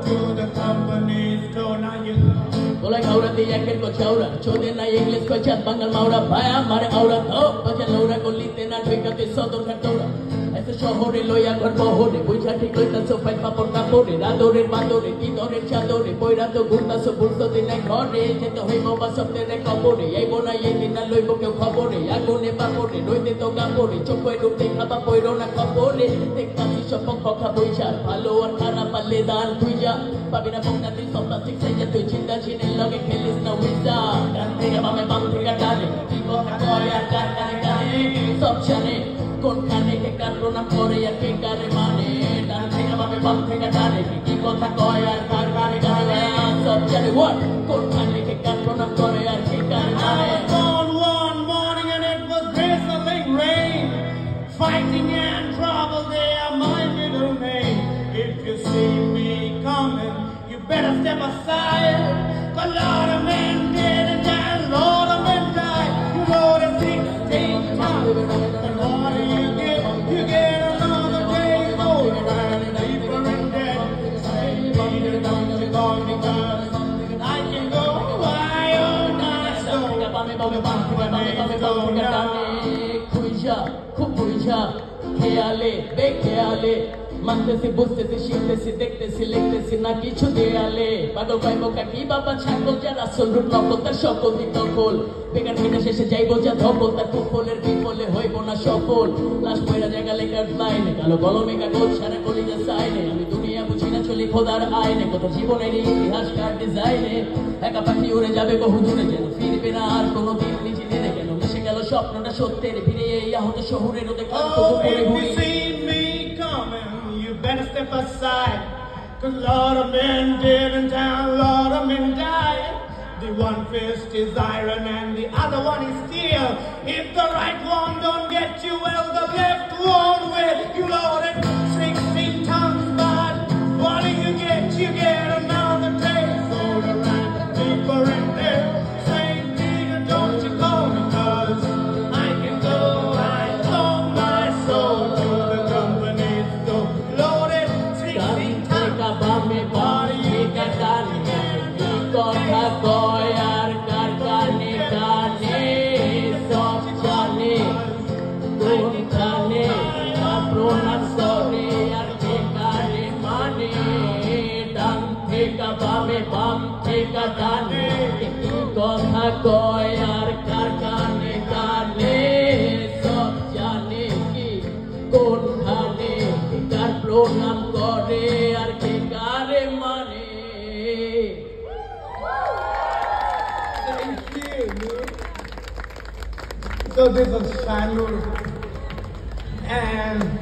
to the company store. Now you Boleh kau rati yakin kau caura, code na English kau cat bangal maura, baya mare aura tho, baca laura kau lite na twika te sodor katora. Ese শহরে লইয়া ঘর বহরে বুঝা ঠিক লইতাছো fight পাপড় কাপড়ে রাদরের বাদরে তিনরের চাদরে বইরা তো ঘুরতাছো বুঝতো দিন ঘরে যেতে হইব বা সপ্তের কবরে এই বোনা এই দিন না লইব কেউ খবরে আগুনে বাপরে রইতে তো কাপড়ে চোখে রূপ দেখাবা পইরো না খবরে দেখতাছি সব কথা বইছার ভালো আর খারাপ পারলে দান তুই যা পাবি না মন তুই সপ্তাহ শিখে যা তুই চিন্তা ছিনের লগে খেলিস না উইজা ডান থেকে বামে বাম থেকে ডানে কি কথা কয় আর কার কানে কানে সব জানে কোন কানে কে কার প্রণাম করে আর কে কারে মানে ডান থেকে বামে বাম থেকে ডানে কি কথা কয় আর কার কানে কানে সব জানে what কোন কানে কে কার প্রণাম করে আর কে কারে মানে I was born one morning and it was drizzling rain. Fighting and trouble, they are my middle name. If you see me coming, you better step aside. A lot of men dead and a lot of men died. You wrote a 16 times. The harder you get another day older and deeper in debt. Say, leader, don't you go because I can go high on my soul. খুইজা খুব খুইজা খেয়ালে বেখেয়ালে মানতেছি বুঝতেছি শিখতেছি দেখতেছি লিখতেছি না কিছু দেয়ালে পাগল পাইব কাকি বাবা ছাগল যার আসল রূপ নকল তার সকল দিক দখল বেকার খেটে শেষে যাইব যা ধকল তার কুফলের বিফলে হইব না সফল লাশ পয়রা জায়গা লেখার লাইনে কালো কলমে কাগজ সারা কলিজা সাইনে আমি দুনিয়া বুঝি না চলি খোদার আইনে কত জীবনের ইতিহাসকার ডিজাইনে একা পাখি উড়ে যাবে বহু দূরে যেন ফিরবে না আর কোনো দিন নিজে দিনে কেন মিশে গেল স্বপ্নটা সত্যের ফিরে এই আহত শহরে রোদে ক্লান্ত Oh, দুপুরে if ঘুরি you see me coming, you better step aside. 'Cause a lot of men dead and down, a lot of men died. The one fist is iron and the other one is steel. If the right one don't get you, well, the left one will. You loaded 16 tons, but what do you get? You get another day. Sold around deeper in there. Saint Peter, don't you go because I can go. I sold my soul to the company store. Loaded 16 tons. বামে বামে কাটানে কথা কয় আর কার কানে কানে সব জানে কোন কানে প্রণাম করে আর কে কারে মানে ডান থেকে বামে বাম থেকে ডানে কথা কয় আর কার কানে কানে সব জানে কি কোন কানে কার প্রণাম করে আর কে কারে মানে Thank you. So this was Shanur and